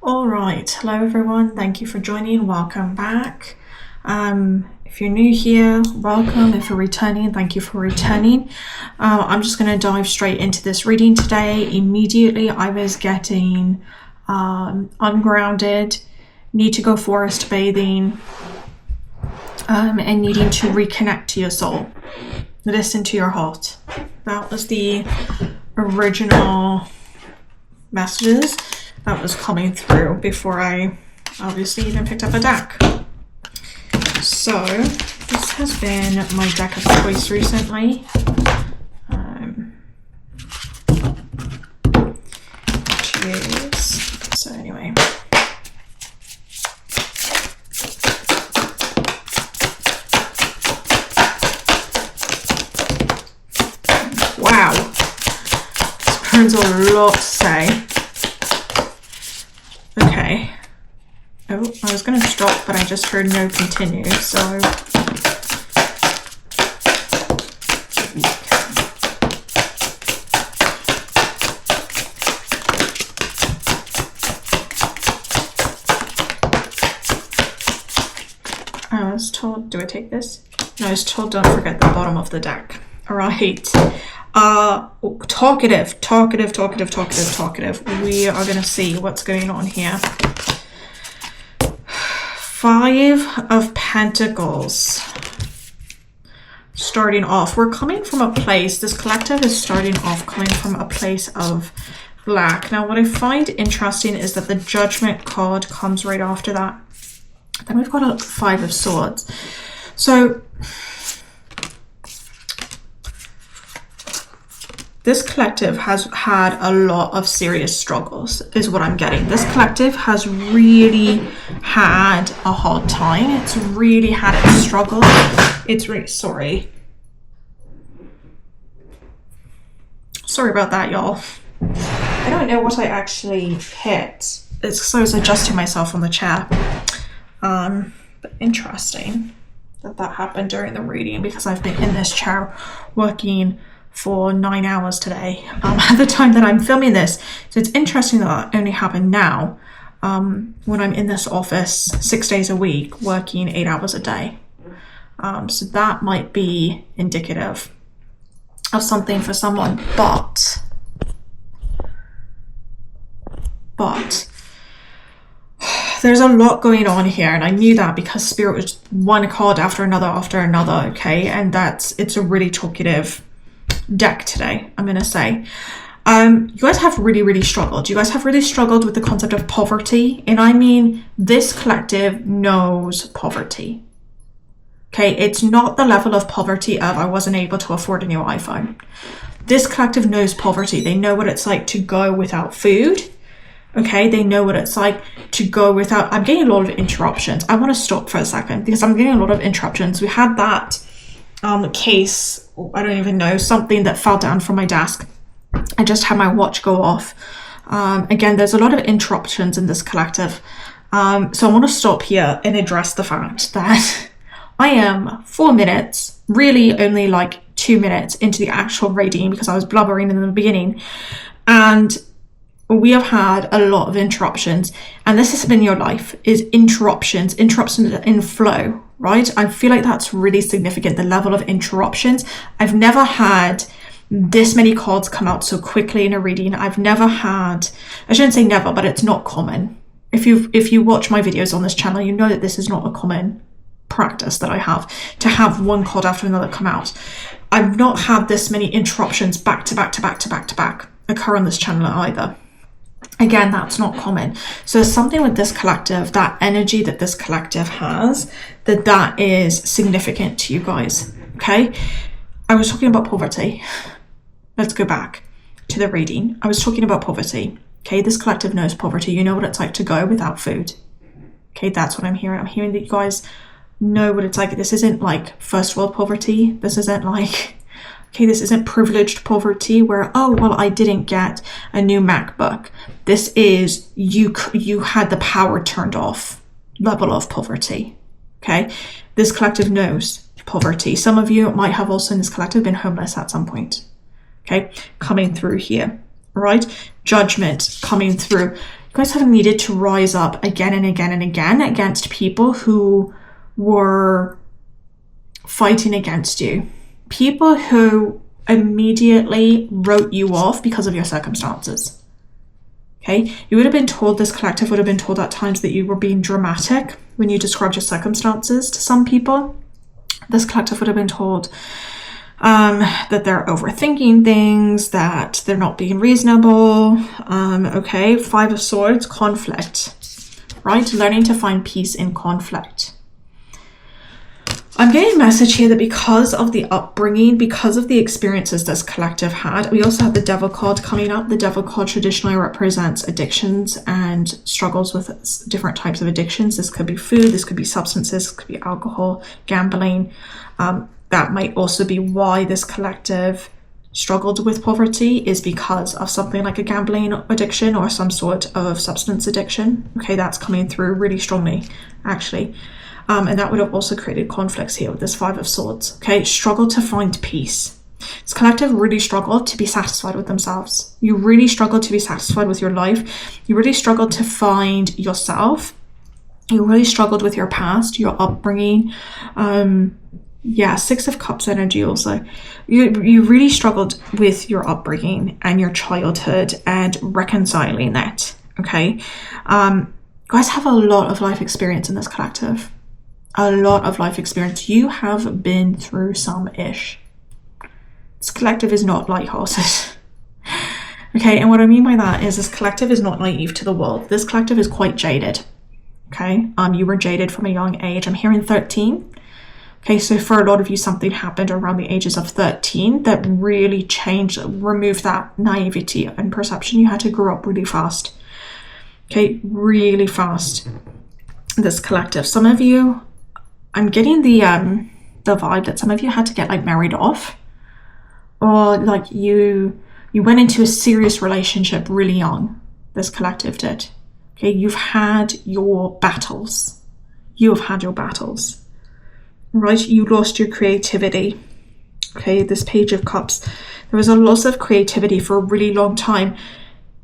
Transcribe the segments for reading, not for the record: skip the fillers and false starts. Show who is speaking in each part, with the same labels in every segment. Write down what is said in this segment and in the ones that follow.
Speaker 1: All right, hello everyone. Thank you for joining. Welcome back. If you're new here, welcome. If you're returning, thank you for returning. I'm just going to dive straight into this reading today. Immediately, I was getting ungrounded, need to go forest bathing, and needing to reconnect to your soul. Listen to your heart. That was the original messages that was coming through before I obviously even picked up a deck. So this has been my deck of choice recently. Which is, so anyway. Wow, this card's a lot to say. Okay. Oh, I was going to stop, but I just heard no continue, so... I was told, do I take this? No, I was told don't forget the bottom of the deck. Alright. Talkative. We are going to see what's going on here. Five of Pentacles. Starting off, we're coming from a place, this collective is starting off coming from a place of black. Now, what I find interesting is that the Judgment card comes right after that. Then we've got a Five of Swords. So, this collective has had a lot of serious struggles, is what I'm getting. This collective has really had a hard time. It's really had its struggles. It's really, sorry about that, y'all. I don't know what I actually hit. It's because I was adjusting myself on the chair. But interesting that happened during the reading, because I've been in this chair working for 9 hours today at the time that I'm filming this. So it's interesting that only happened now when I'm in this office 6 days a week working 8 hours a day. So that might be indicative of something for someone, but there's a lot going on here, and I knew that because Spirit was one card after another, okay? And it's a really talkative deck today, I'm gonna say. You guys have really struggled. You guys have really struggled with the concept of poverty, and I mean this collective knows poverty. Okay, it's not the level of poverty of I wasn't able to afford a new iPhone. This collective knows poverty. They know what it's like to go without food. Okay, they know what it's like to go without... I'm getting a lot of interruptions. I want to stop for a second because I'm getting a lot of interruptions. We had that case, I don't even know, something that fell down from my desk. I just had my watch go off. Again, there's a lot of interruptions in this collective. So I want to stop here and address the fact that I am 4 minutes, really only like 2 minutes into the actual reading because I was blubbering in the beginning. And we have had a lot of interruptions, and this has been your life, is interruptions in flow, right? I feel like that's really significant, the level of interruptions. I've never had this many cards come out so quickly in a reading. I've never had, I shouldn't say never, but it's not common. If you watch my videos on this channel, you know that this is not a common practice that I have, to have one card after another come out. I've not had this many interruptions back to back occur on this channel either. Again, that's not common. So there's something with this collective, that energy that this collective has, that is significant to you guys, okay? I was talking about poverty. Let's go back to the reading. I was talking about poverty, okay? This collective knows poverty. You know what it's like to go without food, okay? That's what I'm hearing. I'm hearing that you guys know what it's like. This isn't like first world poverty. This isn't like... Okay, this isn't privileged poverty where, oh, well, I didn't get a new MacBook. This is you had the power turned off level of poverty, okay? This collective knows poverty. Some of you might have also in this collective been homeless at some point, okay? Coming through here, right? Judgment coming through. guys have needed to rise up again and again and again against people who were fighting against you. People who immediately wrote you off because of your circumstances. Okay, you would have been told, this collective would have been told at times that you were being dramatic when you described your circumstances to some people. This collective would have been told that they're overthinking things, that they're not being reasonable. Okay, Five of Swords, conflict, right? Learning to find peace in conflict. I'm getting a message here that because of the upbringing, because of the experiences this collective had, we also have the Devil card coming up. The Devil card traditionally represents addictions and struggles with different types of addictions. This could be food, this could be substances, this could be alcohol, gambling. That might also be why this collective struggled with poverty, is because of something like a gambling addiction or some sort of substance addiction. Okay, that's coming through really strongly, actually. And that would have also created conflicts here with this Five of Swords. Okay, struggle to find peace. This collective really struggled to be satisfied with themselves. You really struggled to be satisfied with your life. You really struggled to find yourself. You really struggled with your past, your upbringing. Yeah, Six of Cups energy also. You really struggled with your upbringing and your childhood and reconciling that. Okay, guys have a lot of life experience in this collective. A lot of life experience. You have been through some ish. This collective is not lighthearted. Okay, and what I mean by that is this collective is not naive to the world. This collective is quite jaded. Okay, you were jaded from a young age. I'm hearing 13. Okay, so for a lot of you, something happened around the ages of 13 that really changed, removed that naivety and perception. You had to grow up really fast. Okay, really fast. This collective. Some of you, I'm getting the vibe that some of you had to get like married off, or like you went into a serious relationship really young. This collective did. Okay, you've had your battles. You have had your battles. Right, you lost your creativity. Okay, this Page of Cups. There was a loss of creativity for a really long time.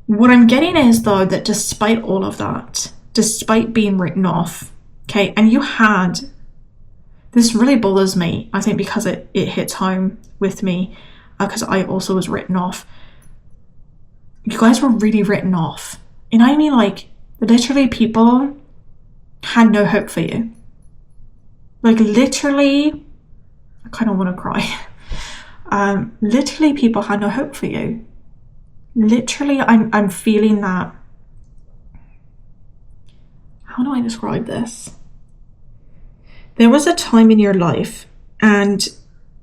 Speaker 1: What I'm getting is, though, that despite all of that, despite being written off, okay, and you had, this really bothers me, I think, because it hits home with me, because I also was written off. You guys were really written off. And I mean, like, literally people had no hope for you. Like, literally, I kind of want to cry. Literally, people had no hope for you. Literally, I'm feeling that. How do I describe this? There was a time in your life, and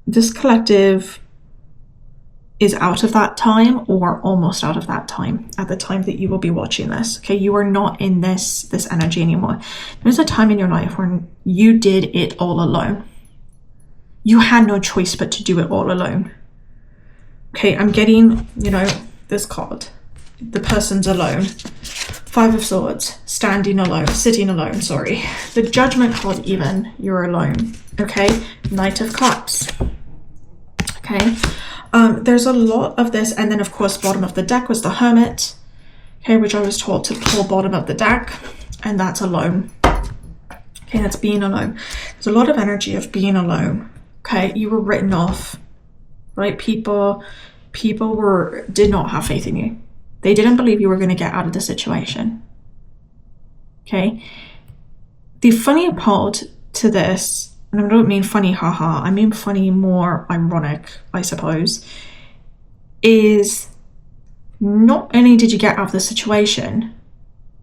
Speaker 1: this collective is out of that time or almost out of that time at the time that you will be watching this. Okay, you are not in this energy anymore. There's a time in your life when you did it all alone. You had no choice but to do it all alone. Okay, I'm getting, this card. The person's alone. Five of Swords, standing alone, sitting alone, sorry. The Judgment card even, you're alone. Okay, Knight of Cups. Okay. There's a lot of this, and then of course bottom of the deck was the Hermit, okay, which I was told to pull bottom of the deck, and that's alone. Okay, that's being alone. There's a lot of energy of being alone. Okay, you were written off, right? People did not have faith in you. They didn't believe you were going to get out of the situation. Okay, the funny part to this, and I don't mean funny haha, I mean funny more ironic, I suppose, is not only did you get out of the situation,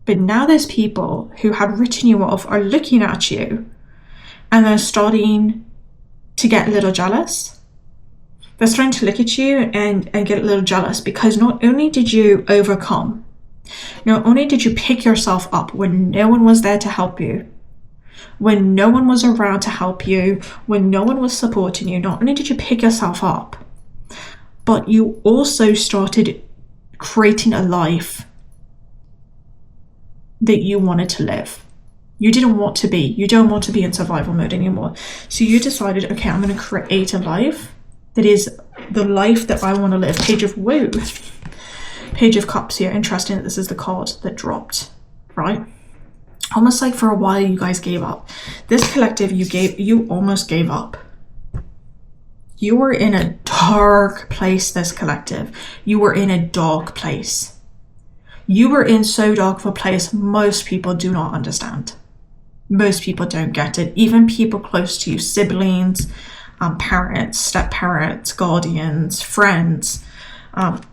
Speaker 1: but now there's people who had written you off are looking at you and they're starting to get a little jealous. They're starting to look at you and get a little jealous because not only did you overcome, not only did you pick yourself up when no one was there to help you, when no one was around to help you, when no one was supporting you, not only did you pick yourself up, but you also started creating a life that you wanted to live. You don't want to be in survival mode anymore. So you decided, okay, I'm going to create a life that is the life that I want to live. Page of Woe. Page of Cups here. Interesting that this is the card that dropped, right? Almost like for a while you guys gave up. This collective, you almost gave up. You were in a dark place, this collective. You were in a dark place. You were in so dark of a place most people do not understand. Most people don't get it. Even people close to you, siblings, parents, step-parents, guardians, friends,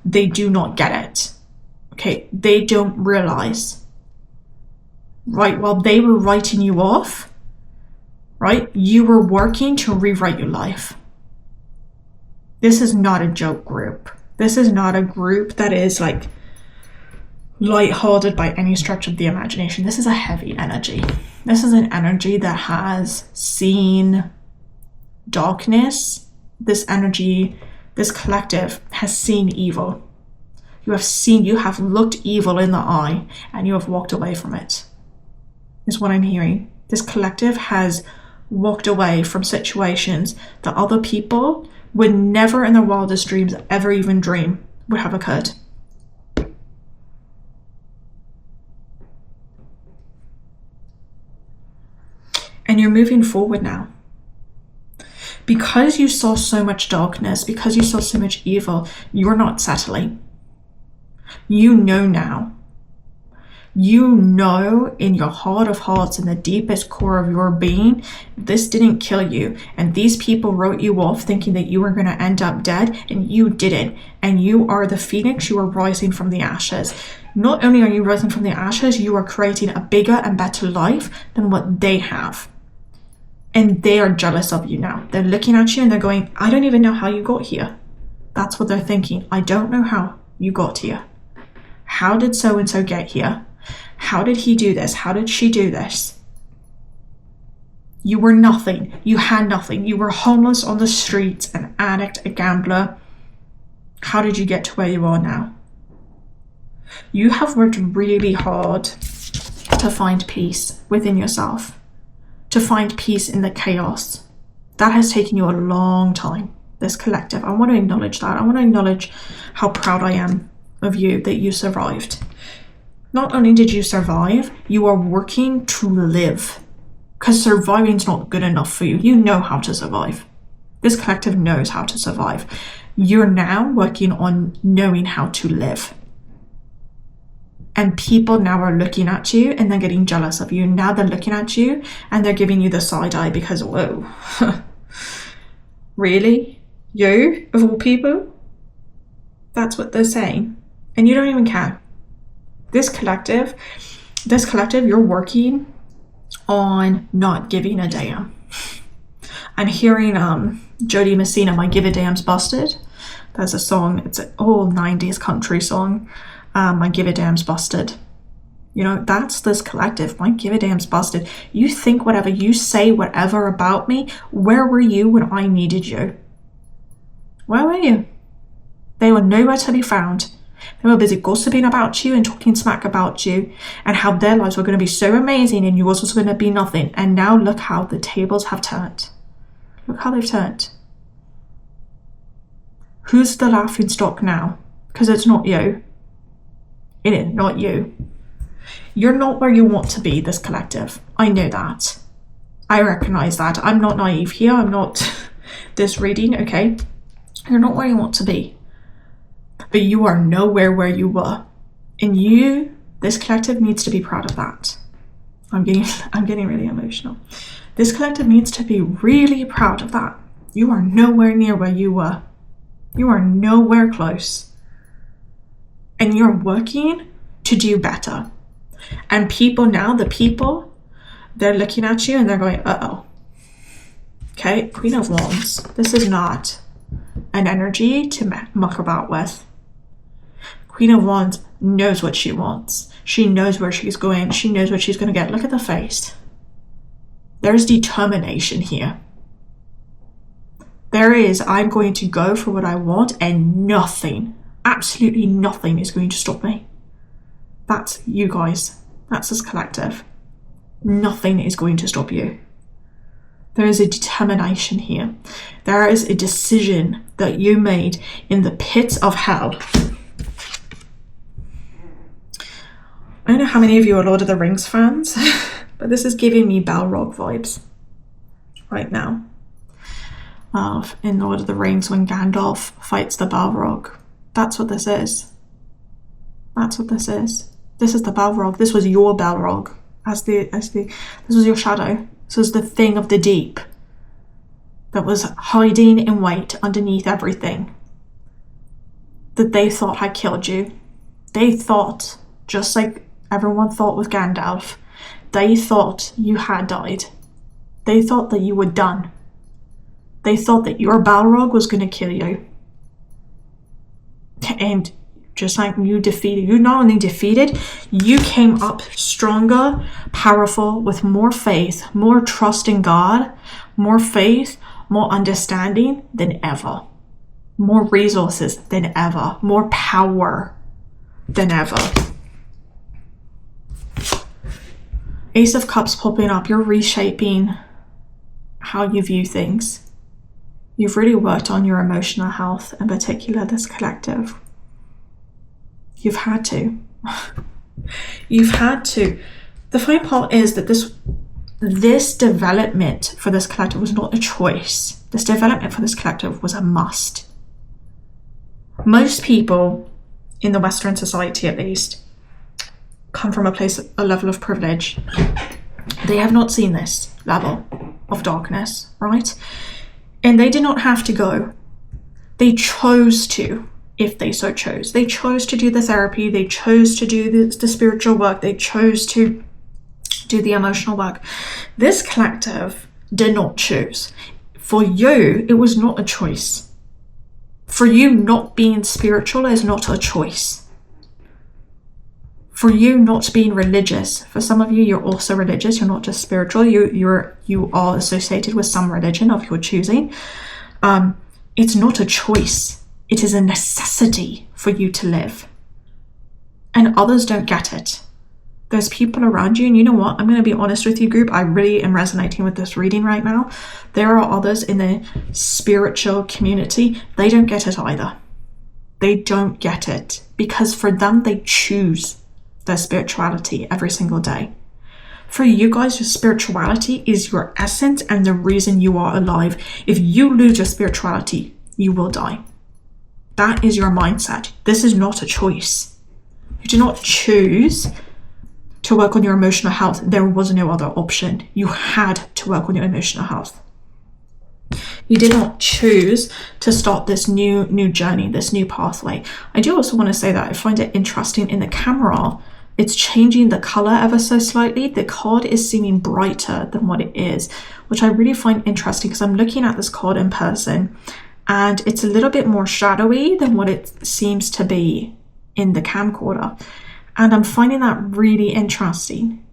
Speaker 1: they do not get it. Okay, they don't realize. Right, while they were writing you off, right, you were working to rewrite your life. This is not a joke group. This is not a group that is like lighthearted by any stretch of the imagination. This is a heavy energy. This is an energy that has seen darkness. This energy, this collective has seen evil. You have looked evil in the eye and you have walked away from it, is what I'm hearing. This collective has walked away from situations that other people would never in their wildest dreams ever even dream would have occurred. And you're moving forward now. Because you saw so much darkness, because you saw so much evil, you're not settling. You know now. You know in your heart of hearts, in the deepest core of your being, this didn't kill you. And these people wrote you off thinking that you were going to end up dead, and you didn't. And you are the phoenix. You are rising from the ashes. Not only are you rising from the ashes, you are creating a bigger and better life than what they have. And they are jealous of you now. They're looking at you and they're going, I don't even know how you got here. That's what they're thinking. I don't know how you got here. How did so-and-so get here? How did he do this? How did she do this? You were nothing. You had nothing. You were homeless on the streets, an addict, a gambler. How did you get to where you are now? You have worked really hard to find peace within yourself, to find peace in the chaos. That has taken you a long time, this collective. I want to acknowledge that. I want to acknowledge how proud I am of you that you survived. Not only did you survive, you are working to live. Because surviving's not good enough for you. You know how to survive. This collective knows how to survive. You're now working on knowing how to live. And people now are looking at you and they're getting jealous of you. Now they're looking at you and they're giving you the side eye because, whoa, really? You, of all people? That's what they're saying. And you don't even care. This collective, you're working on not giving a damn. I'm hearing Jody Messina, My Give a Damn's Busted. There's a song, it's an old 90s country song. My Give a Damn's Busted. You know, that's this collective. My Give a Damn's Busted. You think whatever, you say whatever about me. Where were you when I needed you? Where were you? They were nowhere to be found. They were busy gossiping about you and talking smack about you and how their lives were going to be so amazing and yours was going to be nothing. And now look how the tables have turned. Look how they've turned. Who's the laughing stock now? Because it's not you. It is not you. You're not where you want to be, this collective. I know that. I recognize that. I'm not naive here. I'm not this reading, okay? You're not where you want to be. But you are nowhere where you were. And you, this collective, needs to be proud of that. I'm getting really emotional. This collective needs to be really proud of that. You are nowhere near where you were. You are nowhere close. And you're working to do better. And people now, they're looking at you and they're going, uh-oh. Okay, Queen of Wands. This is not an energy to muck about with. Queen of Wands knows what she wants. She knows where she's going. She knows what she's going to get. Look at the face. There's determination here. There is, I'm going to go for what I want and nothing, absolutely nothing is going to stop me. That's you guys. That's this collective. Nothing is going to stop you. There is a determination here. There is a decision that you made in the pits of hell. I don't know how many of you are Lord of the Rings fans, but this is giving me Balrog vibes right now. In Lord of the Rings, when Gandalf fights the Balrog. That's what this is. That's what this is. This is the Balrog. This was your Balrog. This was your shadow. This was the thing of the deep that was hiding in wait underneath everything that they thought had killed you. They thought, just like everyone thought with Gandalf, they thought you had died. They thought that you were done. They thought that your Balrog was going to kill you. And just like you not only defeated, you came up stronger, powerful, with more faith, more trust in God, more faith, more understanding than ever. More resources than ever. More power than ever. Ace of Cups popping up. You're reshaping how you view things. You've really worked on your emotional health, in particular this collective. You've had to. You've had to. The funny part is that this development for this collective was not a choice. This development for this collective was a must. Most people in the Western society, at least, come from a level of privilege. They have not seen this level of darkness, right? And they did not have to go. They chose to, if they so chose. They chose to do the therapy. They chose to do the spiritual work. They chose to do the emotional work. This collective did not choose. For you, it was not a choice. For you, not being spiritual is not a choice. For you, not being religious. For some of you, you're also religious. You're not just spiritual. You are associated with some religion of your choosing. It's not a choice. It is a necessity for you to live. And others don't get it. There's people around you, and you know what? I'm going to be honest with you, group. I really am resonating with this reading right now. There are others in the spiritual community. They don't get it either. They don't get it. Because for them, they choose their spirituality every single day. For you guys, your spirituality is your essence and the reason you are alive. If you lose your spirituality, you will die. That is your mindset. This is not a choice. You do not choose to work on your emotional health. There was no other option. You had to work on your emotional health. You did not choose to start this new journey, this new pathway. I do also want to say that I find it interesting in the camera. It's changing the color ever so slightly. The card is seeming brighter than what it is, which I really find interesting because I'm looking at this card in person and it's a little bit more shadowy than what it seems to be in the camcorder. And I'm finding that really interesting.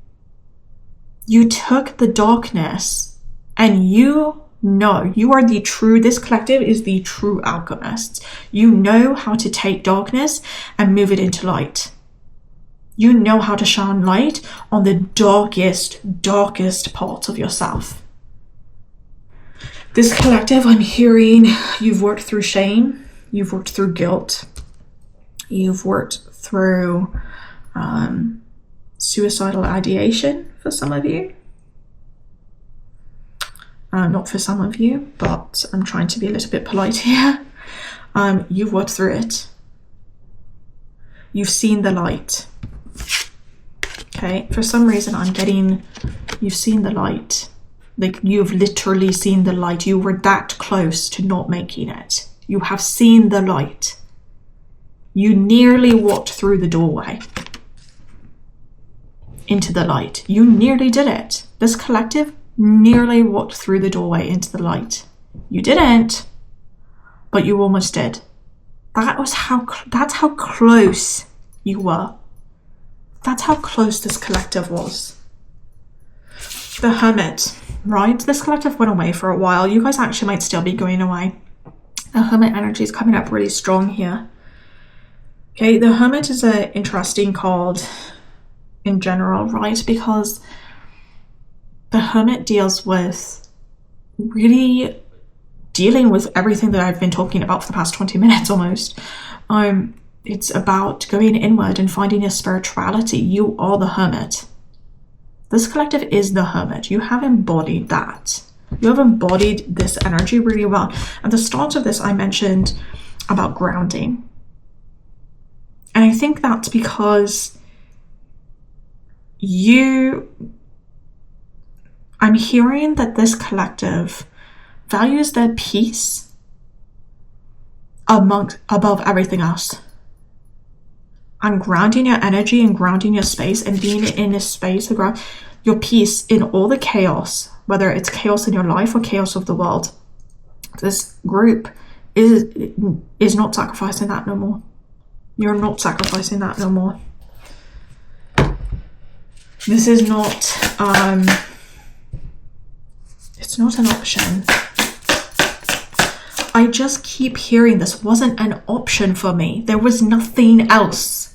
Speaker 1: You took the darkness and you know you are this collective is the true alchemists. You know how to take darkness and move it into light. You know how to shine light on the darkest parts of yourself. This collective, I'm hearing you've worked through shame, you've worked through guilt, you've worked through suicidal ideation for some of you. Not for some of you, but I'm trying to be a little bit polite here. You've worked through it. You've seen the light. Okay, for some reason I'm getting, you've seen the light. Like you've literally seen the light. You were that close to not making it. You have seen the light. You nearly walked through the doorway into the light. You nearly did it. This collective nearly walked through the doorway into the light. You didn't, but you almost did. That's how close you were. That's how close this collective was. The Hermit, right? This collective went away for a while. You guys actually might still be going away. The Hermit energy is coming up really strong here. Okay, the Hermit is an interesting card in general, right? Because the Hermit deals with really dealing with everything that I've been talking about for the past 20 minutes almost. It's about going inward and finding your spirituality. You are the hermit. This collective is the hermit. You have embodied that. You have embodied this energy really well. At the start of this, I mentioned about grounding. And I think that's because I'm hearing that this collective values their peace above everything else. And grounding your energy and grounding your space and being in a space to ground your peace in all the chaos, whether it's chaos in your life or chaos of the world. This group is not sacrificing that no more. You're not sacrificing that no more. This is not, it's not an option. I just keep hearing this wasn't an option for me. There was nothing else.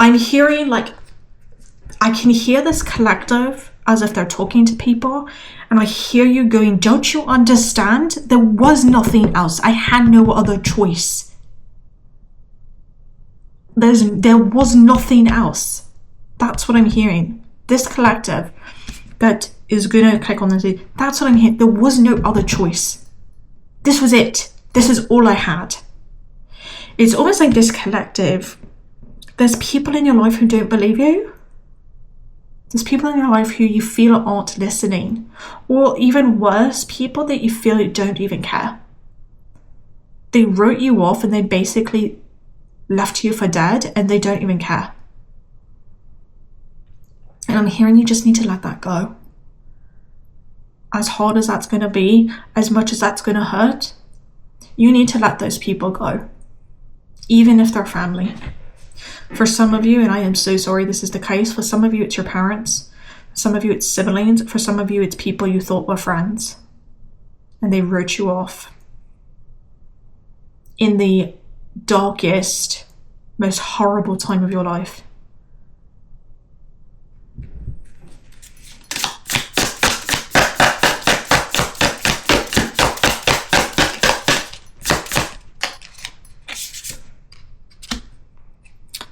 Speaker 1: I'm hearing I can hear this collective as if they're talking to people, and I hear you going, don't you understand? There was nothing else. I had no other choice. There was nothing else. That's what I'm hearing. This collective that is going to click on this, that's what I'm hearing. There was no other choice. This was it. This is all I had. It's almost like this collective, there's people in your life who don't believe you. There's people in your life who you feel aren't listening. Or even worse, people that you feel don't even care. They wrote you off and they basically left you for dead and they don't even care. And I'm hearing you just need to let that go. As hard as that's going to be, as much as that's going to hurt, you need to let those people go, even if they're family. For some of you, and I am so sorry this is the case, for some of you it's your parents, some of you it's siblings, for some of you it's people you thought were friends, and they wrote you off in the darkest, most horrible time of your life.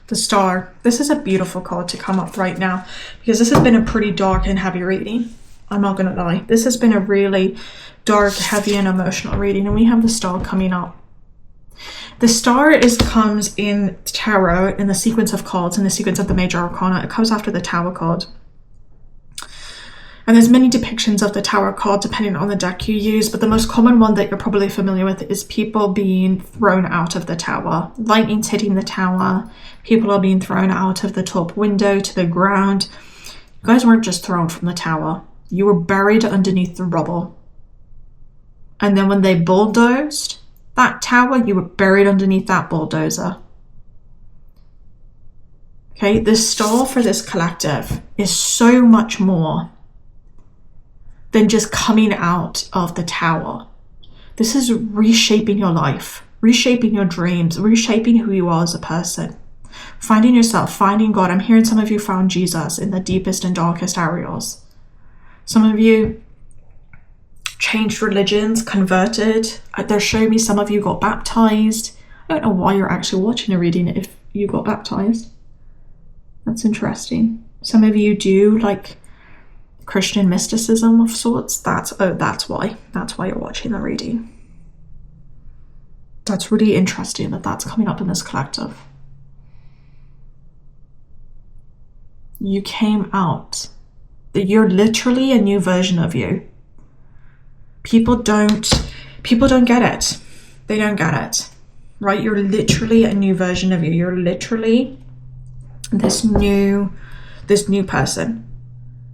Speaker 1: The Star. This is a beautiful card to come up right now because this has been a pretty dark and heavy reading. I'm not going to lie. This has been a really dark, heavy, and emotional reading, and we have the Star coming up. The Star comes in tarot in the sequence of cards, in the sequence of the Major Arcana. It comes after the Tower card. And there's many depictions of the Tower card depending on the deck you use, but the most common one that you're probably familiar with is people being thrown out of the tower. Lightning's hitting the tower. People are being thrown out of the top window to the ground. You guys weren't just thrown from the tower. You were buried underneath the rubble. And then when they bulldozed that tower, you were buried underneath that bulldozer. Okay, the Star for this collective is so much more than just coming out of the tower. This is reshaping your life, reshaping your dreams, reshaping who you are as a person, finding yourself, finding God. I'm hearing some of you found Jesus in the deepest and darkest areas. Some of you changed religions, converted. They're showing me some of you got baptized. I don't know why you're actually watching a reading if you got baptized. That's interesting. Some of you do like Christian mysticism of sorts. That's why you're watching the reading. That's really interesting that that's coming up in this collective. You came out. That you're literally a new version of you. People don't get it. They don't get it. Right? You're literally a new version of you. You're literally this new person.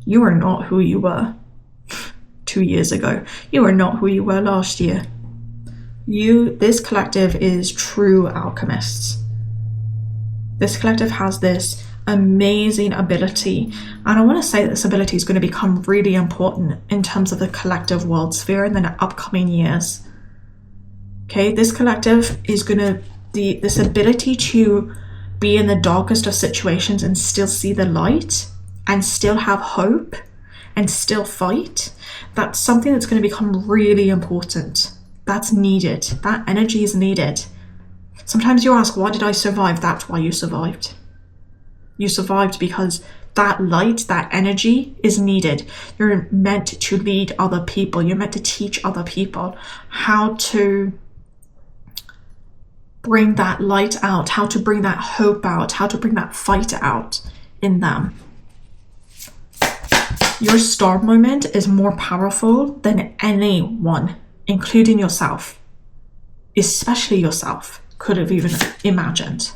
Speaker 1: You are not who you were 2 years ago. You are not who you were last year. This collective is true alchemists. This collective has this amazing ability, and I want to say that this ability is going to become really important in terms of the collective world sphere in the upcoming years. Okay, this collective is going to this ability to be in the darkest of situations and still see the light and still have hope and still fight. That's something that's going to become really important. That's needed. That energy is needed. Sometimes you ask, why did I survive? That's why you survived. You survived because that light, that energy is needed. You're meant to lead other people. You're meant to teach other people how to bring that light out, how to bring that hope out, how to bring that fight out in them. Your star moment is more powerful than anyone, including yourself, especially yourself, could have even imagined.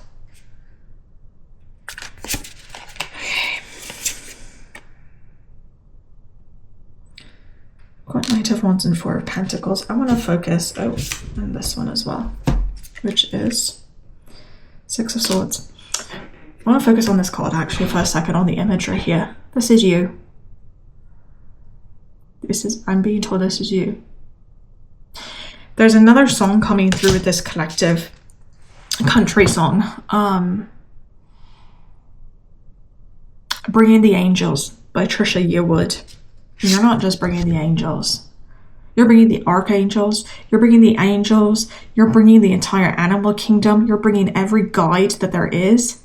Speaker 1: Got Knight of Wands and Four of Pentacles. I want to focus on this one as well, which is Six of Swords. I want to focus on this card actually for a second, on the imagery here. This is you. I'm being told this is you. There's another song coming through with this collective, country song. Bringing the Angels by Trisha Yearwood. And you're not just bringing the angels. You're bringing the archangels. You're bringing the angels. You're bringing the entire animal kingdom. You're bringing every guide that there is.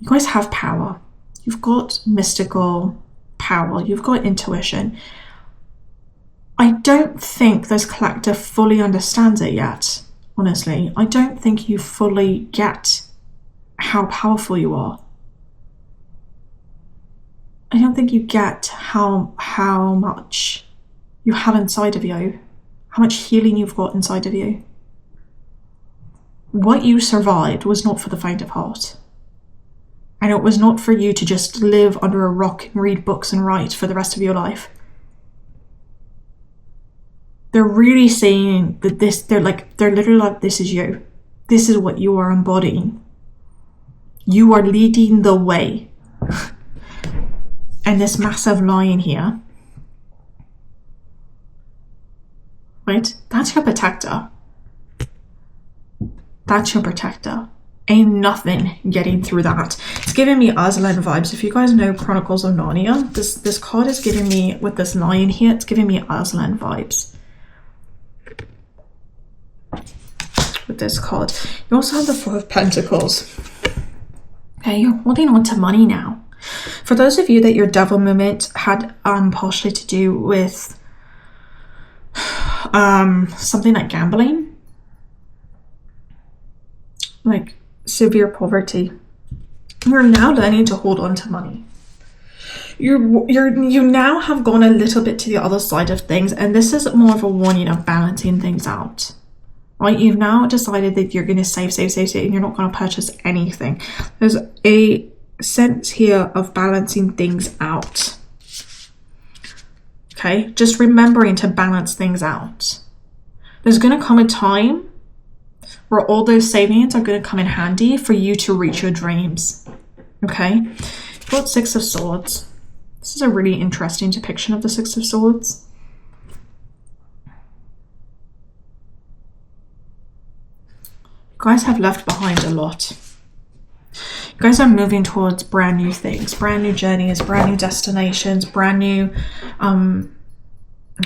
Speaker 1: You guys have power. You've got mystical power. You've got intuition. I don't think this collective fully understands it yet, honestly. I don't think you fully get how powerful you are. I don't think you get how much you have inside of you, how much healing you've got inside of you. What you survived was not for the faint of heart. And it was not for you to just live under a rock and read books and write for the rest of your life. They're really saying that they're literally like, this is you. This is what you are embodying. You are leading the way. And this massive lion here, right? That's your protector. That's your protector. Ain't nothing getting through that. It's giving me Aslan vibes. If you guys know Chronicles of Narnia, this card is giving me, with this lion here, it's giving me Aslan vibes. With this card. You also have the Four of Pentacles. Okay, you're holding on to money now. For those of you that your devil moment had partially to do with something like gambling, like severe poverty, you're now learning to hold on to money. You now have gone a little bit to the other side of things, and this is more of a warning of balancing things out. Right? You've now decided that you're going to save, and you're not going to purchase anything. There's a sense here of balancing things out. Okay, just remembering to balance things out. There's going to come a time where all those savings are going to come in handy for you to reach your dreams. Okay, you've got Six of Swords. This is a really interesting depiction of the Six of Swords. You guys have left behind a lot. You guys are moving towards brand new things, brand new journeys, brand new destinations, brand new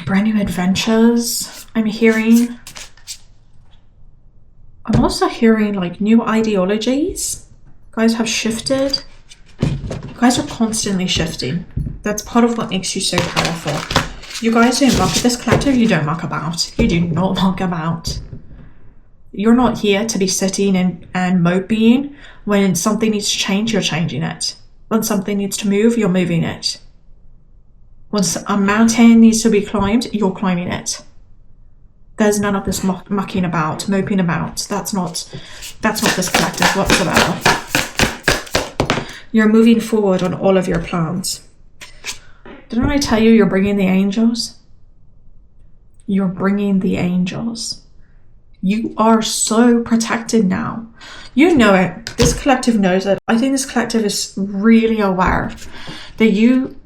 Speaker 1: adventures. I'm hearing. I'm also hearing like new ideologies. You guys have shifted. You guys are constantly shifting. That's part of what makes you so powerful. You guys don't muck at this collective. You don't muck about. You do not muck about. You're not here to be sitting and moping. When something needs to change, you're changing it. When something needs to move, you're moving it. When a mountain needs to be climbed, you're climbing it. There's none of this mucking about, moping about. That's not this collective whatsoever. You're moving forward on all of your plans. Didn't I tell you you're bringing the angels? You're bringing the angels. You are so protected now. You know it. This collective knows it. I think this collective is really aware that you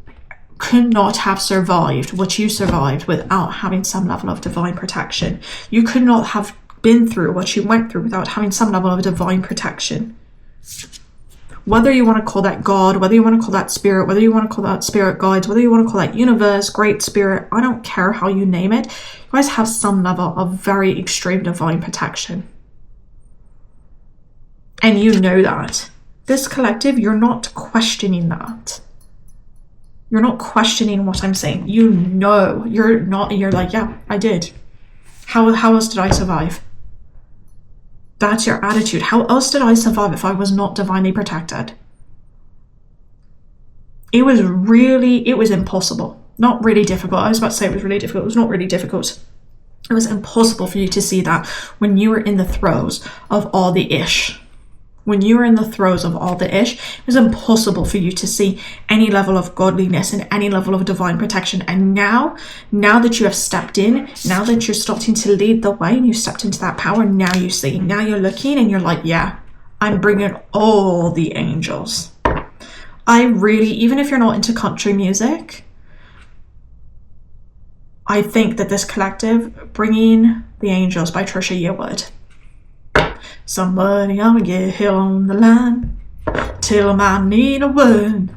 Speaker 1: could not have survived what you survived without having some level of divine protection. You could not have been through what you went through without having some level of divine protection. Whether you want to call that God, whether you want to call that spirit, whether you want to call that spirit guides, whether you want to call that universe, great spirit, I don't care how you name it. You guys have some level of very extreme divine protection. And you know that. This collective, you're not questioning that. You're not questioning what I'm saying. You know. You're like, yeah, I did. How else did I survive? That's your attitude. How else did I survive if I was not divinely protected? It was impossible. Not really difficult. I was about to say it was really difficult. It was not really difficult. It was impossible for you to see that when you were in the throes of all the ish. When you were in the throes of all the ish, it was impossible for you to see any level of godliness and any level of divine protection. And now that you have stepped in, now that you're starting to lead the way and you stepped into that power, now you see. Now you're looking and you're like, yeah, I'm bringing all the angels. Even if you're not into country music, I think that this collective, Bringing the Angels by Trisha Yearwood. Somebody I'ma get here on the line, tell 'em I need a word.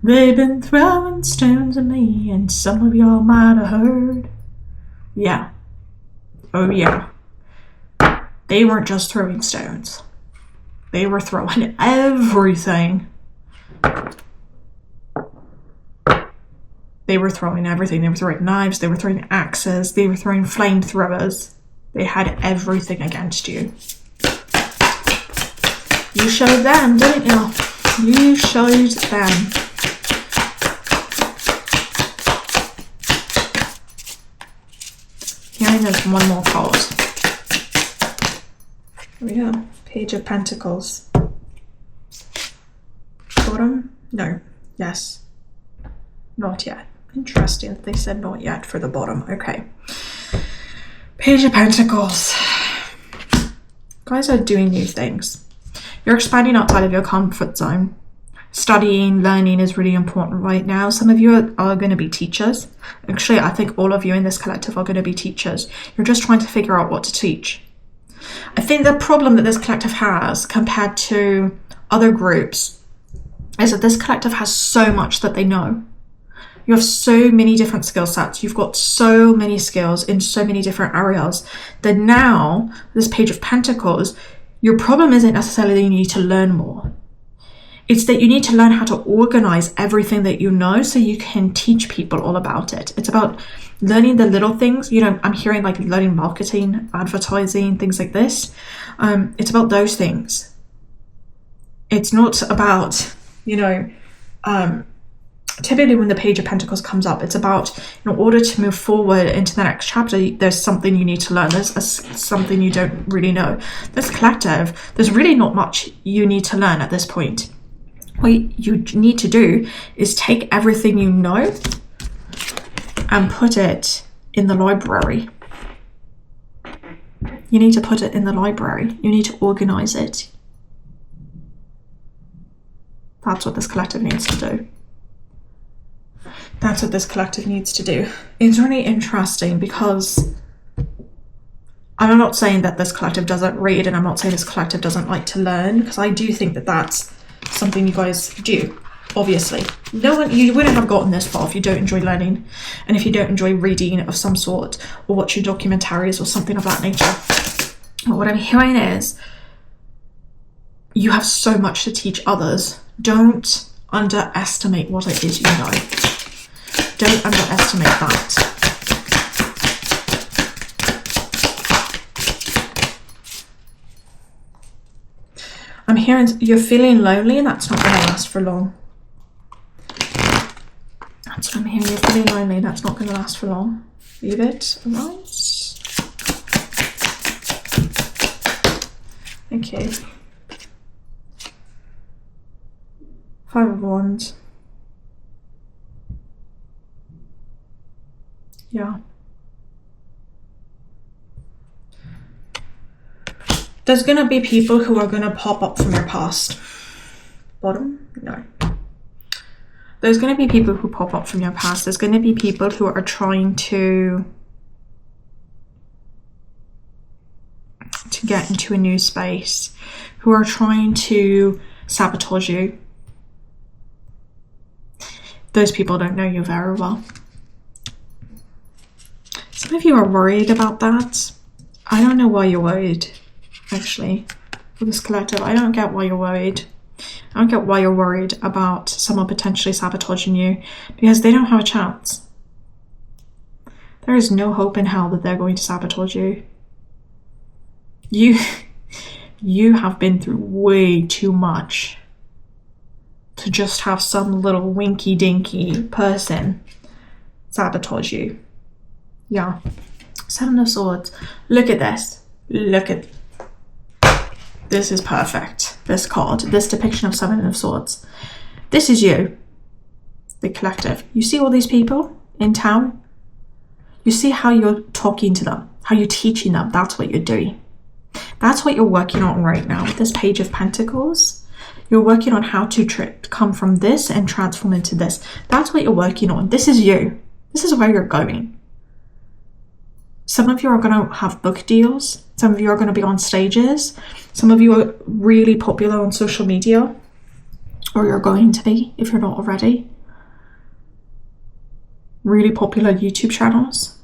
Speaker 1: They've been throwing stones at me, and some of y'all might have heard. Yeah. Oh yeah. They weren't just throwing stones. They were throwing everything. They were throwing everything. They were throwing knives, they were throwing axes, they were throwing flamethrowers. They had everything against you. You showed them, didn't you? You showed them. Here there's one more card. Here we go. Page of Pentacles. Bottom? No. Yes. Not yet. Interesting. They said not yet for the bottom. Okay. Page of Pentacles. Guys are doing new things. You're expanding outside of your comfort zone. Studying, learning is really important right now. Some of you are going to be teachers. Actually, I think all of you in this collective are going to be teachers. You're just trying to figure out what to teach. I think the problem that this collective has compared to other groups is that this collective has so much that they know. You have so many different skill sets. You've got so many skills in so many different areas that now, this Page of Pentacles, your problem isn't necessarily that you need to learn more. It's that you need to learn how to organize everything that you know so you can teach people all about it. It's about learning the little things. You know, I'm hearing like learning marketing, advertising, things like this. It's about those things. It's not about, typically when the Page of Pentacles comes up, it's about, in order to move forward into the next chapter, there's something you need to learn. There's something you don't really know. This collective, there's really not much you need to learn at this point. What you need to do is take everything you know and put it in the library. You need to put it in the library. You need to organize it. That's what this collective needs to do. That's what this collective needs to do. It's really interesting because I'm not saying that this collective doesn't read, and I'm not saying this collective doesn't like to learn, because I do think that that's something you guys do, obviously. You wouldn't have gotten this far if you don't enjoy learning, and if you don't enjoy reading of some sort, or watching documentaries or something of that nature. But what I'm hearing is, you have so much to teach others. Don't underestimate what it is you know. Don't underestimate that. I'm hearing you're feeling lonely, and that's not going to last for long. That's what I'm hearing. You're feeling lonely, that's not going to last for long. Leave it. Alright. Okay. 5 of Wands. Yeah. There's going to be people who are going to pop up from your past. Bottom? No. There's going to be people who pop up from your past. There's going to be people who are trying to get into a new space, who are trying to sabotage you. Those people don't know you very well. Some of you are worried about that. I don't know why you're worried, actually. for this collective. I don't get why you're worried. I don't get why you're worried about someone potentially sabotaging you, because they don't have a chance. There is no hope in hell that they're going to sabotage you. You have been through way too much to just have some little winky dinky person sabotage you. Yeah. Seven of Swords. Look at this. Look at this. Is perfect. This card, this depiction of Seven of Swords. This is you, the collective. You see all these people in town? You see how you're talking to them, how you're teaching them. That's what you're doing. That's what you're working on right now with this Page of Pentacles. You're working on how to come from this and transform into this. That's what you're working on. This is you. This is where you're going. Some of you are going to have book deals. Some of you are going to be on stages. Some of you are really popular on social media, or you're going to be if you're not already. Really popular YouTube channels.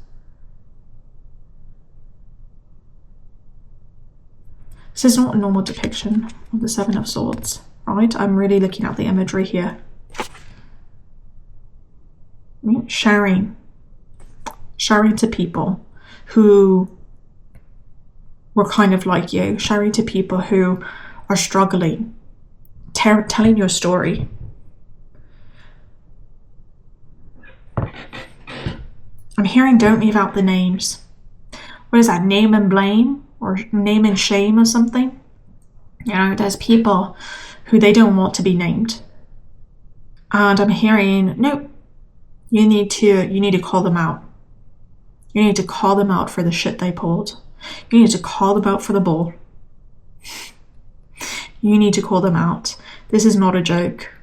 Speaker 1: This is not a normal depiction of the Seven of Swords, right? I'm really looking at the imagery here. Sharing to people who were kind of like you, sharing to people who are struggling, telling your story. I'm hearing don't leave out the names. What is that? Name and blame? Or name and shame or something? You know, there's people who they don't want to be named. And I'm hearing, nope, you need to call them out. You need to call them out for the shit they pulled. You need to call them out for the bull. You need to call them out. This is not a joke.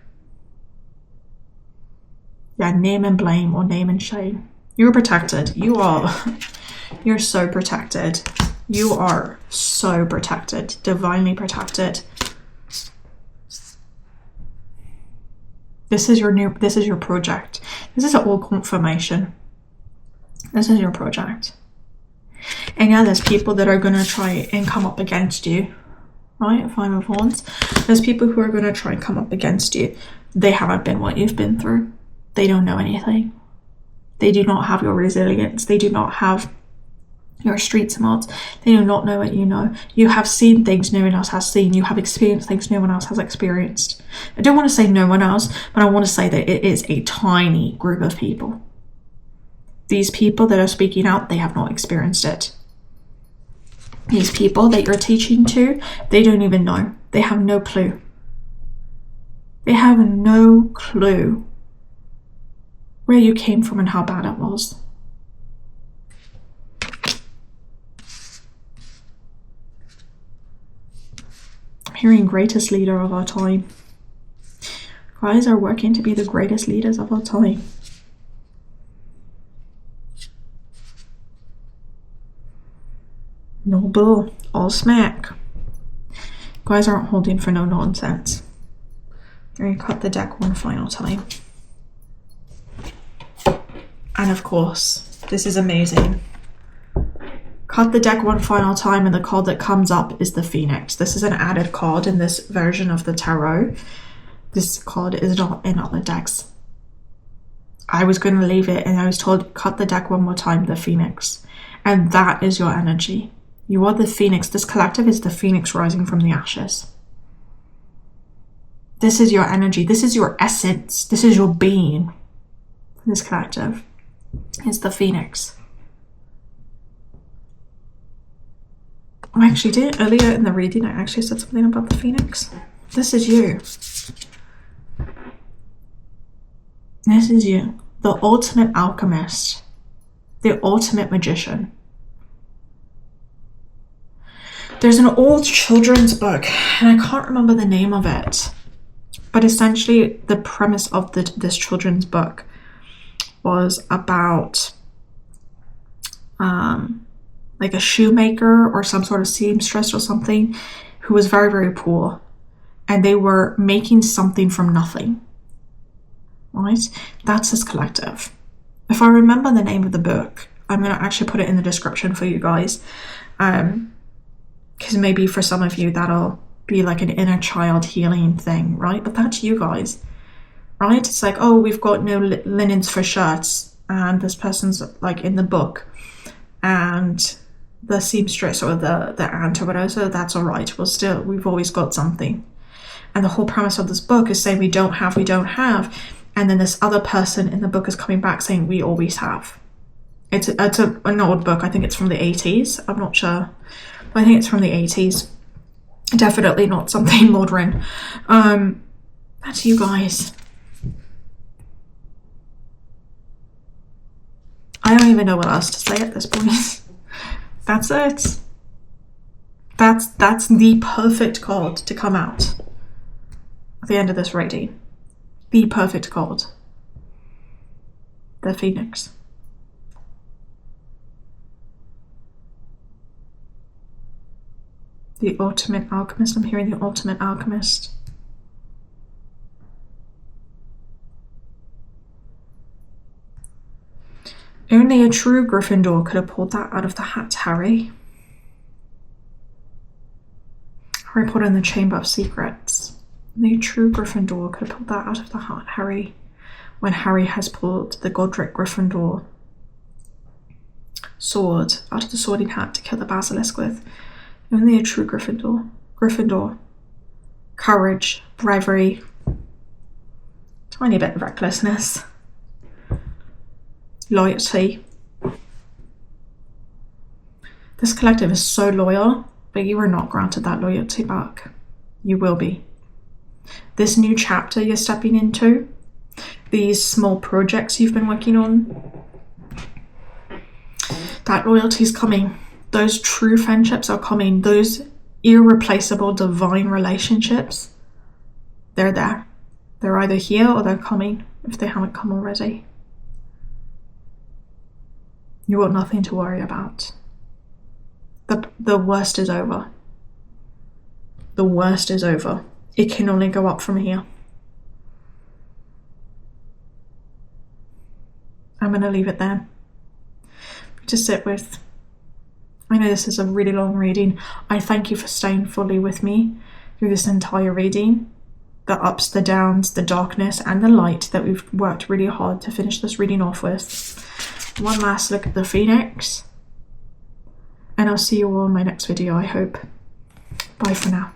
Speaker 1: Yeah, name and blame or name and shame. You're protected. You're so protected. You are so protected, divinely protected. This is your project. This is all confirmation. This is your project. And yeah, there's people that are going to try and come up against you, right? Five of Wands. There's people who are going to try and come up against you. They haven't been what you've been through. They don't know anything. They do not have your resilience. They do not have your street smarts. They do not know what you know. You have seen things no one else has seen. You have experienced things no one else has experienced. I don't want to say no one else, but I want to say that it is a tiny group of people. These people that are speaking out, they have not experienced it. These people that you're teaching to, they don't even know. They have no clue. They have no clue where you came from and how bad it was. I'm hearing greatest leader of our time. Guys are working to be the greatest leaders of our time. No bull, all smack. Guys aren't holding for no nonsense. I'm going to cut the deck one final time. And of course, this is amazing. Cut the deck one final time, and the card that comes up is the Phoenix. This is an added card in this version of the tarot. This card is not in other decks. I was going to leave it, and I was told, cut the deck one more time, the Phoenix. And that is your energy. You are the Phoenix. This collective is the Phoenix rising from the ashes. This is your energy. This is your essence. This is your being. This collective is the Phoenix. I actually did earlier in the reading. I actually said something about the Phoenix. This is you. This is you. The ultimate alchemist. The ultimate magician. There's an old children's book, and I can't remember the name of it. But essentially, the premise of this children's book was about like a shoemaker or some sort of seamstress or something who was very, very poor. And they were making something from nothing. Right? That's this collective. If I remember the name of the book, I'm going to actually put it in the description for you guys. Because maybe for some of you that'll be like an inner child healing thing, right? But that's you guys, right? It's like, oh, we've got no linens for shirts, and this person's like in the book, and the seamstress or the aunt or whatever, so that's all right. We've always got something. And the whole premise of this book is saying we don't have, and then this other person in the book is coming back saying we always have. It's an old book. I think it's from the 80s. I'm not sure, but I think it's from the 80s. Definitely not something modern. That's you guys. I don't even know what else to say at this point. That's it. That's the perfect card to come out at the end of this reading. The perfect card. The Phoenix. The Ultimate Alchemist. I'm hearing the Ultimate Alchemist. Only a true Gryffindor could have pulled that out of the hat, Harry. Harry Potter and the Chamber of Secrets. Only a true Gryffindor could have pulled that out of the hat, Harry. When Harry has pulled the Godric Gryffindor sword out of the sorting hat to kill the basilisk with. Only a true Gryffindor. Gryffindor. Courage. Bravery. Tiny bit of recklessness. Loyalty. This collective is so loyal, but you are not granted that loyalty back. You will be. This new chapter you're stepping into, these small projects you've been working on, that loyalty is coming. Those true friendships are coming. Those irreplaceable divine relationships, they're there. They're either here or they're coming, if they haven't come already. You got nothing to worry about. The worst is over. The worst is over. It can only go up from here. I'm going to leave it there to sit with. I know this is a really long reading. I thank you for staying fully with me through this entire reading. The ups, the downs, the darkness, and the light that we've worked really hard to finish this reading off with. One last look at the Phoenix. And I'll see you all in my next video, I hope. Bye for now.